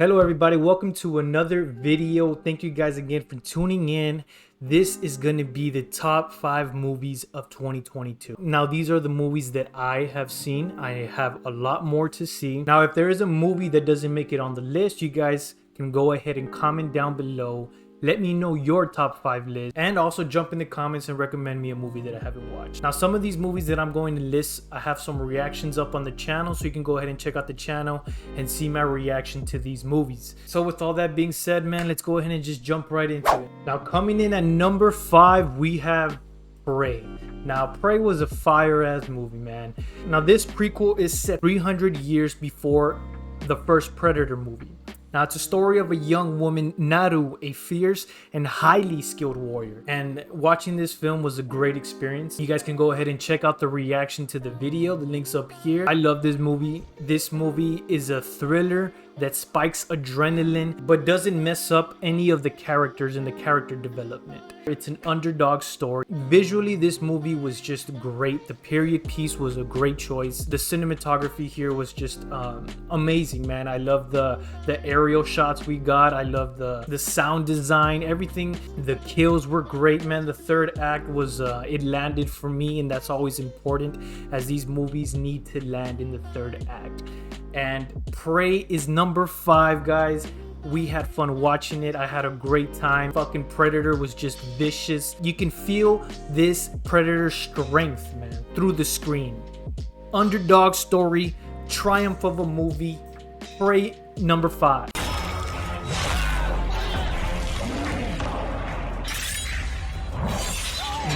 Hello everybody, welcome to another video. Thank you guys again for tuning in. This is going to be the top 5 movies of 2022. Now these are the movies that I have seen. I have a lot more to see. Now if there is a movie that doesn't make it on the list, you guys can go ahead and comment down below. Let me know your top 5 list, and also jump in the comments and recommend me a movie that I haven't watched. Now some of these movies that I'm going to list, I have some reactions up on the channel, so you can go ahead and check out the channel and see my reaction to these movies. So with all that being said, man, let's go ahead and just jump right into it. Now coming in at number 5, we have Prey. Now Prey was a fire ass movie, man. Now this prequel is set 300 years before the first Predator movie. Now, it's a story of a young woman, Naru, a fierce and highly skilled warrior. And watching this film was a great experience. You guys can go ahead and check out the reaction to the video. The link's up here. I love this movie. This movie is a thriller that spikes adrenaline, but doesn't mess up any of the characters and the character development. It's an underdog story. Visually, this movie was just great. The period piece was a great choice. The cinematography here was just amazing, man. I love the aerial shots we got. I love the sound design, everything. The kills were great, man. The third act was it landed for me, and that's always important, as these movies need to land in the third act. And Prey is number 5, guys. We had fun watching it. I had a great time. Fucking Predator was just vicious. You can feel this Predator strength, man, through the screen. Underdog story, triumph of a movie. Prey, number 5.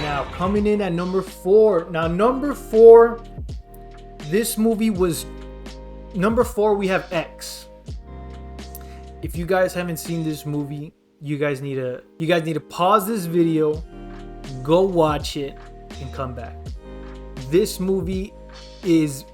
Now coming in at number 4. Now number 4, this movie was number 4. We have X. If you guys haven't seen this movie, you guys need to pause this video, go watch it, and come back. This movie is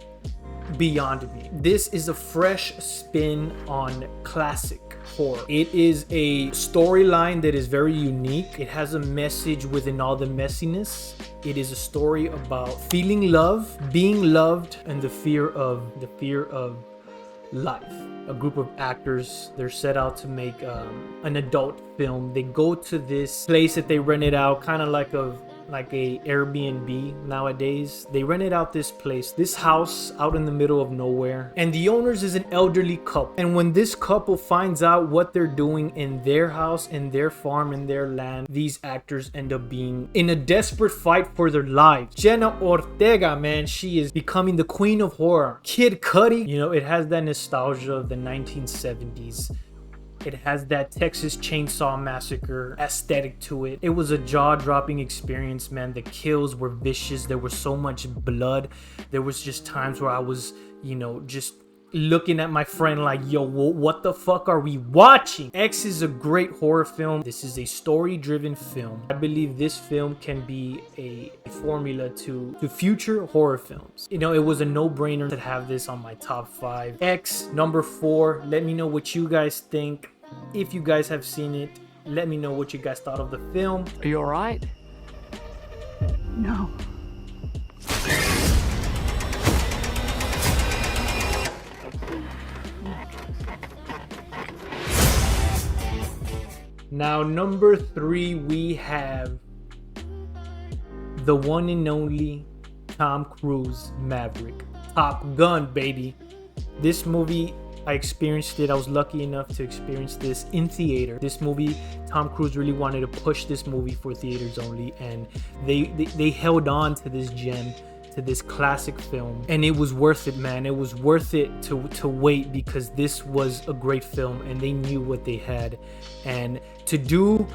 beyond me. This is a fresh spin on classic horror. It is a storyline that is very unique. It has a message within all the messiness. It is a story about feeling love, being loved, and the fear of life. A group of actors, they're set out to make an adult film. They go to this place that they rented out, kind of like a Airbnb nowadays. They rented out this place, this house out in the middle of nowhere, and the owners is an elderly couple. And when this couple finds out what they're doing in their house, in their farm, in their land, these actors end up being in a desperate fight for their lives. Jenna Ortega, man, she is becoming the queen of horror. Kid Cudi, you know, it has that nostalgia of the 1970s. It has that Texas Chainsaw Massacre aesthetic to it. It was a jaw-dropping experience, man. The kills were vicious. There was so much blood. There was just times where I was, you know, just looking at my friend like, yo, what the fuck are we watching? X is a great horror film. This is a story-driven film. I believe this film can be a formula to future horror films. You know, it was a no-brainer to have this on my top 5. X, number 4. Let me know what you guys think. If you guys have seen it, let me know what you guys thought of the film. Are you alright? No. Now, number 3, we have the one and only Tom Cruise Maverick. Top Gun, baby. This movie, I experienced it. I was lucky enough to experience this in theater. This movie, Tom Cruise really wanted to push this movie for theaters only, and they held on to this gem, to this classic film, and it was worth it, man. It was worth it to wait, because this was a great film and they knew what they had. And to do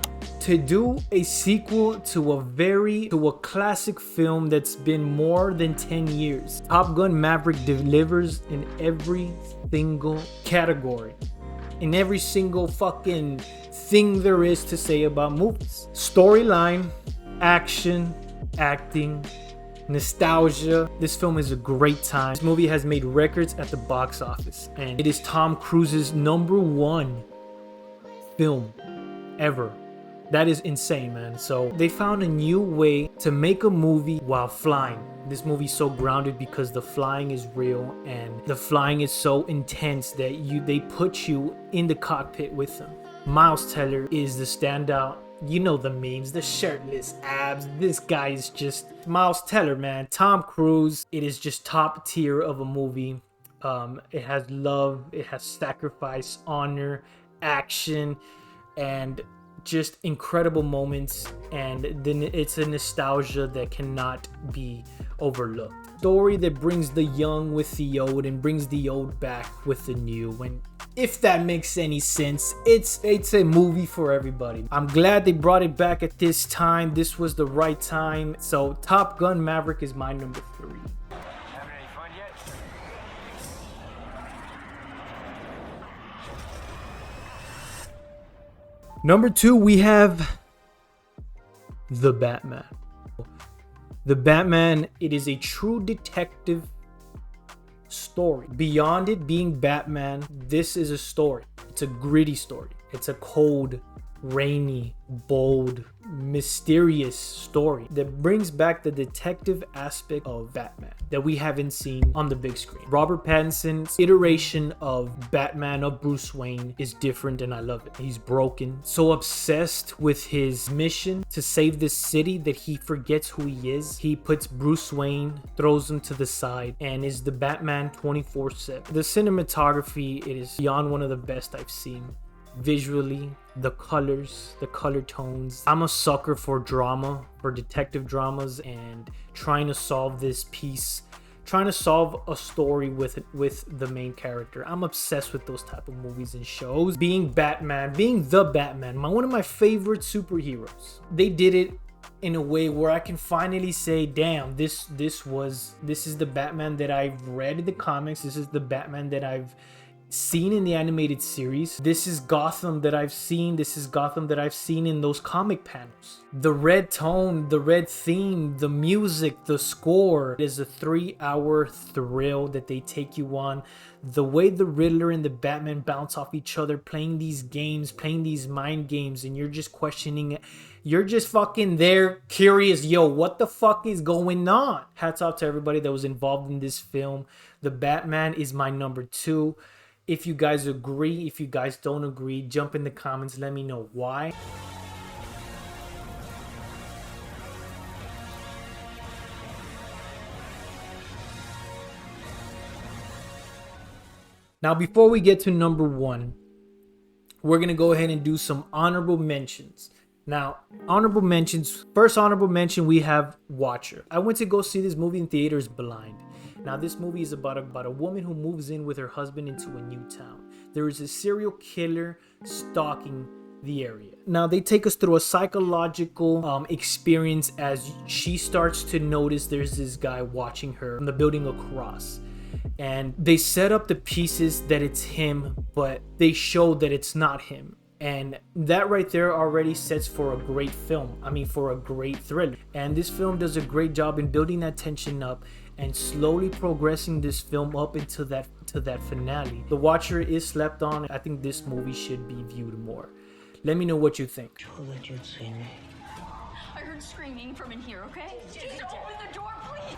a sequel to a classic film that's been more than 10 years. Top Gun Maverick delivers in every single category, in every single fucking thing there is to say about movies. Storyline, action, acting, nostalgia. This film is a great time. This movie has made records at the box office, and it is Tom Cruise's number 1 film ever. That is insane, man. So they found a new way to make a movie while flying. This movie's so grounded because the flying is real and the flying is so intense that they put you in the cockpit with them. Miles Teller is the standout. You know the memes, the shirtless abs. This guy is just Miles Teller, man. Tom Cruise. It is just top tier of a movie. It has love, it has sacrifice, honor, action, and just incredible moments, and then it's a nostalgia that cannot be overlooked. Story that brings the young with the old and brings the old back with the new, and if that makes any sense, it's a movie for everybody. I'm glad they brought it back at this time. This was the right time. So Top Gun Maverick is my number 3. Having any fun yet? Number 2, we have The Batman. The Batman, it is a true detective story. Beyond it being Batman, this is a story. It's a gritty story. It's a cold, rainy, bold, mysterious story that brings back the detective aspect of Batman that we haven't seen on the big screen. Robert Pattinson's iteration of Batman, of Bruce Wayne, is different and I love it. He's broken, so obsessed with his mission to save this city that he forgets who he is. He puts Bruce Wayne, throws him to the side, and is the Batman 24/7. The cinematography, it is beyond one of the best I've seen. Visually, the colors, the color tones. I'm a sucker for drama, for detective dramas, and trying to solve this piece, trying to solve a story with the main character. I'm obsessed with those type of movies and shows. Being Batman, being the Batman, one of my favorite superheroes. They did it in a way where I can finally say, damn, this is the Batman that I've read in the comics. This is the Batman that I've seen in the animated series. This is Gotham that I've seen. This is Gotham that I've seen in those comic panels. The red tone, the red theme, the music, the score. It is a 3-hour thrill that they take you on. The way the Riddler and the Batman bounce off each other, playing these games, playing these mind games, and you're just questioning it. You're just fucking there curious, yo, what the fuck is going on? Hats off to everybody that was involved in this film. The Batman is my number 2. If you guys agree, if you guys don't agree, jump in the comments, let me know why. Now, before we get to number 1, we're going to go ahead and do some honorable mentions. Now, honorable mentions. First honorable mention, we have Watcher. I went to go see this movie in theaters blind. Now, this movie is about a woman who moves in with her husband into a new town. There is a serial killer stalking the area. Now, they take us through a psychological experience as she starts to notice there's this guy watching her from the building across. And they set up the pieces that it's him, but they show that it's not him. And that right there already sets for a great film. I mean, for a great thriller. And this film does a great job in building that tension up and slowly progressing this film up into that finale. The Watcher is slept on. I think this movie should be viewed more. Let me know what you think. I heard screaming from in here, okay? Just open the door, please!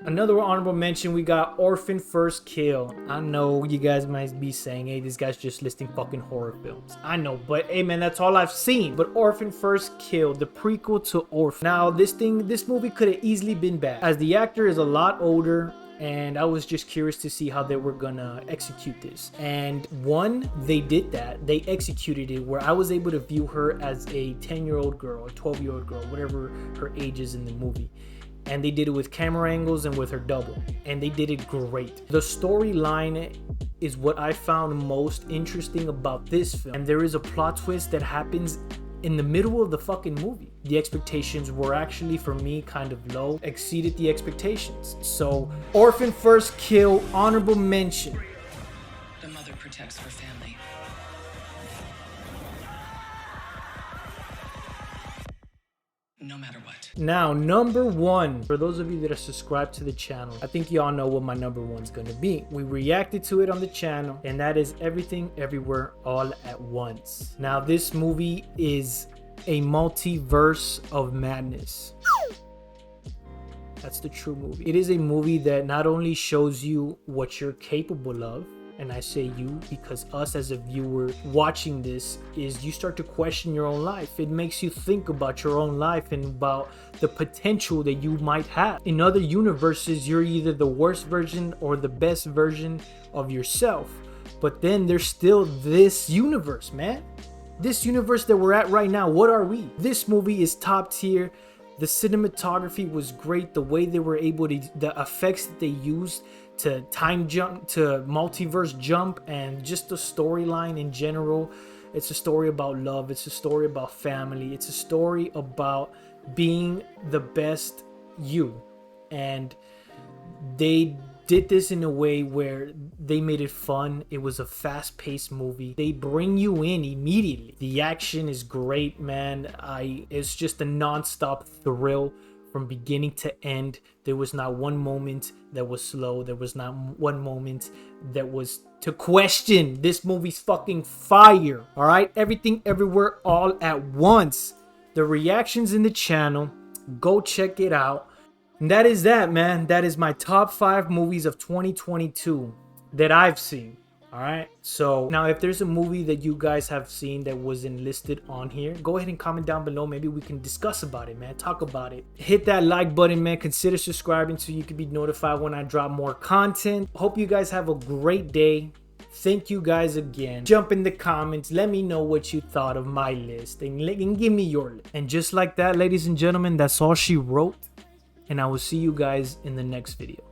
Another honorable mention, we got Orphan First Kill. I know you guys might be saying, hey, this guy's just listing fucking horror films. I know, but hey man, that's all I've seen. But Orphan First Kill, the prequel to Orphan. Now, this movie could have easily been bad, as the actor is a lot older, and I was just curious to see how they were gonna execute this. And one, they did that. They executed it where I was able to view her as a 10-year-old girl, a 12-year-old girl, whatever her age is in the movie. And they did it with camera angles and with her double, and they did it great. The storyline is what I found most interesting about this film, and there is a plot twist that happens in the middle of the fucking movie. The expectations were actually, for me, kind of low, exceeded the expectations. So Orphan First Kill, honorable mention. The mother protects her family. no matter what. Now, number one, for those of you that are subscribed to the channel, I think y'all know what my number one's gonna be. We reacted to it on the channel, and that is Everything Everywhere All at Once. Now, this movie is a multiverse of madness. That's the true movie. It is a movie that not only shows you what you're capable of, and I say you because us as a viewer watching this, is you start to question your own life. It makes you think about your own life and about the potential that you might have. In other universes, you're either the worst version or the best version of yourself. But then there's still this universe, man. This universe that we're at right now, what are we? This movie is top tier. The cinematography was great. The way they were able to, the effects that they used to time jump, to multiverse jump, and just the storyline in general. It's a story about love. It's a story about family. It's a story about being the best you. And they did this in a way where they made it fun. It was a fast-paced movie. They bring you in immediately. The action is great, man. It's just a non-stop thrill from beginning to end. There was not one moment that was slow. There was not one moment that was to question. This movie's fucking fire. All right, Everything Everywhere All at Once. The reactions in the channel, go check it out. And that is that, man. That is my top 5 movies of 2022 that I've seen. All right. So now if there's a movie that you guys have seen that wasn't listed on here, go ahead and comment down below. Maybe we can discuss about it, man. Talk about it. Hit that like button, man. Consider subscribing so you can be notified when I drop more content. Hope you guys have a great day. Thank you guys again. Jump in the comments. Let me know what you thought of my list and give me your list. And just like that, ladies and gentlemen, that's all she wrote. And I will see you guys in the next video.